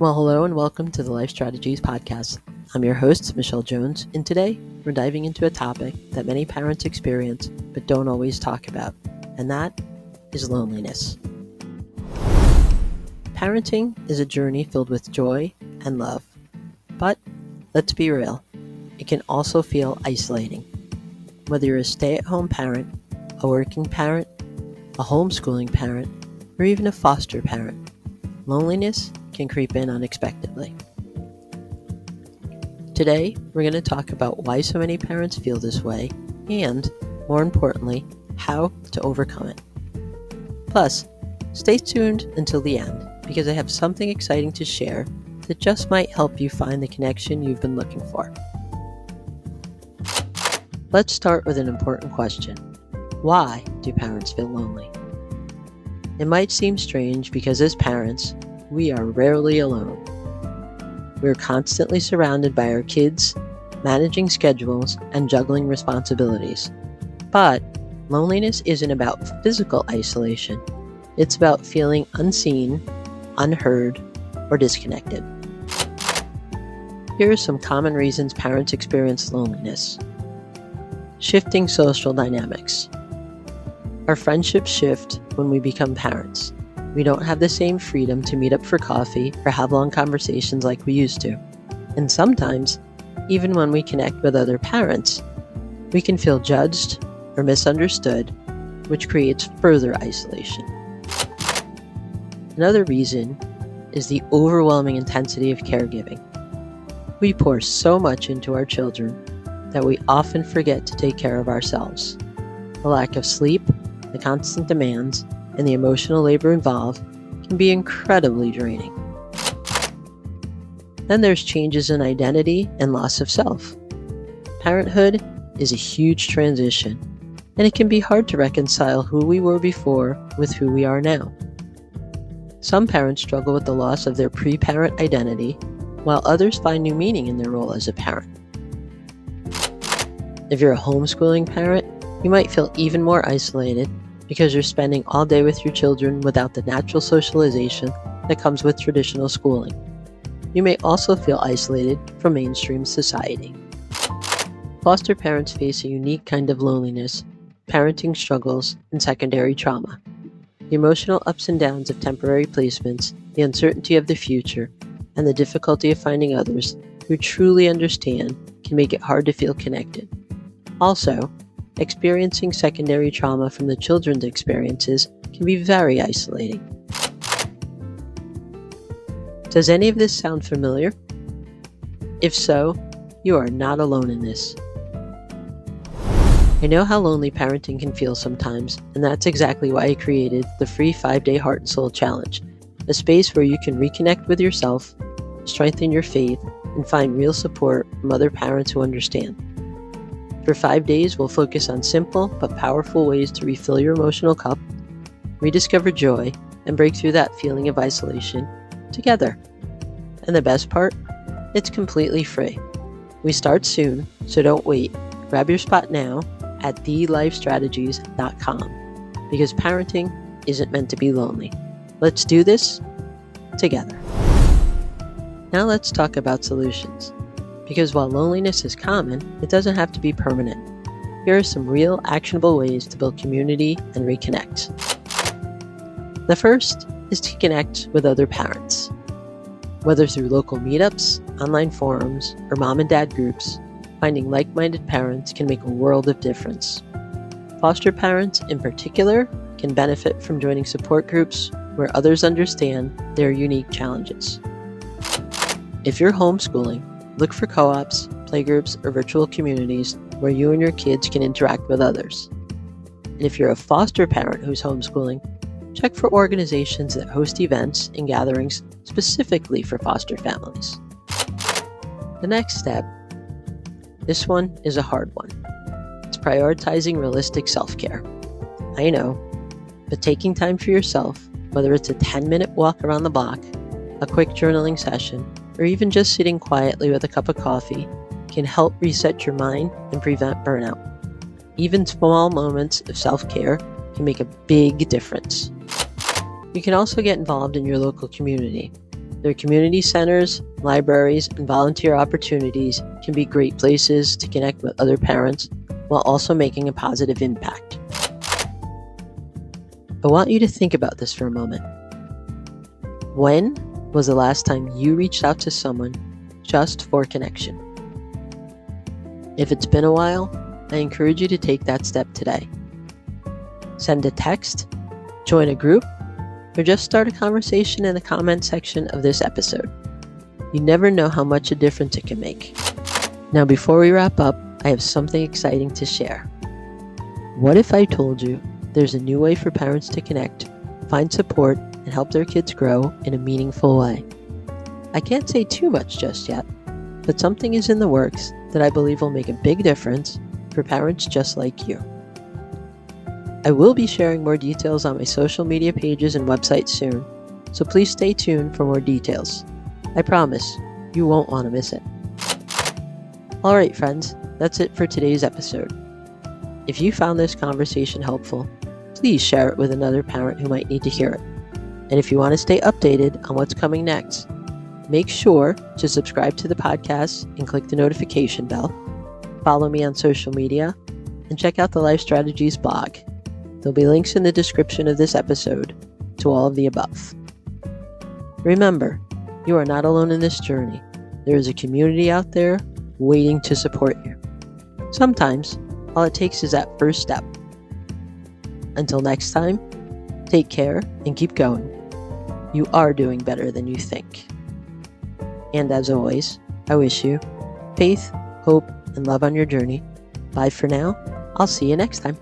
Well, hello and welcome to the Life Strategies Podcast. I'm your host, Michelle Jones, and today we're diving into a topic that many parents experience but don't always talk about, and that is loneliness. Parenting is a journey filled with joy and love, but let's be real, it can also feel isolating. Whether you're a stay-at-home parent, a working parent, a homeschooling parent, or even a foster parent, loneliness can creep in unexpectedly. Today, we're going to talk about why so many parents feel this way and, more importantly, how to overcome it. Plus, stay tuned until the end because I have something exciting to share that just might help you find the connection you've been looking for. Let's start with an important question. Why do parents feel lonely? It might seem strange because as parents, we are rarely alone. We're constantly surrounded by our kids, managing schedules, and juggling responsibilities. But loneliness isn't about physical isolation. It's about feeling unseen, unheard, or disconnected. Here are some common reasons parents experience loneliness. Shifting social dynamics. Our friendships shift when we become parents. We don't have the same freedom to meet up for coffee or have long conversations like we used to. And sometimes, even when we connect with other parents, we can feel judged or misunderstood, which creates further isolation. Another reason is the overwhelming intensity of caregiving. We pour so much into our children that we often forget to take care of ourselves. The lack of sleep, the constant demands, and the emotional labor involved can be incredibly draining. Then there's changes in identity and loss of self. Parenthood is a huge transition, and it can be hard to reconcile who we were before with who we are now. Some parents struggle with the loss of their pre-parent identity, while others find new meaning in their role as a parent. If you're a homeschooling parent, you might feel even more isolated because you're spending all day with your children without the natural socialization that comes with traditional schooling. You may also feel isolated from mainstream society. Foster parents face a unique kind of loneliness, parenting struggles, and secondary trauma. The emotional ups and downs of temporary placements, the uncertainty of the future, and the difficulty of finding others who truly understand can make it hard to feel connected. Also, experiencing secondary trauma from the children's experiences can be very isolating. Does any of this sound familiar? If so, you are not alone in this. I know how lonely parenting can feel sometimes, and that's exactly why I created the free 5-day Heart and Soul Challenge, a space where you can reconnect with yourself, strengthen your faith, and find real support from other parents who understand. For 5 days, we'll focus on simple but powerful ways to refill your emotional cup, rediscover joy, and break through that feeling of isolation together. And the best part? It's completely free. We start soon, so don't wait. Grab your spot now at thelifestrategies.com because parenting isn't meant to be lonely. Let's do this together. Now let's talk about solutions. Because while loneliness is common, it doesn't have to be permanent. Here are some real, actionable ways to build community and reconnect. The first is to connect with other parents. Whether through local meetups, online forums, or mom and dad groups, finding like-minded parents can make a world of difference. Foster parents, in particular, can benefit from joining support groups where others understand their unique challenges. If you're homeschooling, look for co-ops, playgroups, or virtual communities where you and your kids can interact with others. And if you're a foster parent who's homeschooling, check for organizations that host events and gatherings specifically for foster families. The next step, this one is a hard one. It's prioritizing realistic self-care. I know, but taking time for yourself, whether it's a 10-minute walk around the block, a quick journaling session, or even just sitting quietly with a cup of coffee, can help reset your mind and prevent burnout. Even small moments of self-care can make a big difference. You can also get involved in your local community. Their community centers, libraries, and volunteer opportunities can be great places to connect with other parents while also making a positive impact. I want you to think about this for a moment. When was the last time you reached out to someone just for connection? If it's been a while, I encourage you to take that step today. Send a text, join a group, or just start a conversation in the comment section of this episode. You never know how much a difference it can make. Now, before we wrap up, I have something exciting to share. What if I told you there's a new way for parents to connect, find support, and help their kids grow in a meaningful way? I can't say too much just yet, but something is in the works that I believe will make a big difference for parents just like you. I will be sharing more details on my social media pages and website soon, so please stay tuned for more details. I promise, you won't want to miss it. Alright friends, that's it for today's episode. If you found this conversation helpful, please share it with another parent who might need to hear it. And if you want to stay updated on what's coming next, make sure to subscribe to the podcast and click the notification bell. Follow me on social media, and check out the Life Strategies blog. There'll be links in the description of this episode to all of the above. Remember, you are not alone in this journey. There is a community out there waiting to support you. Sometimes, all it takes is that first step. Until next time, take care and keep going. You are doing better than you think. And as always, I wish you faith, hope, and love on your journey. Bye for now. I'll see you next time.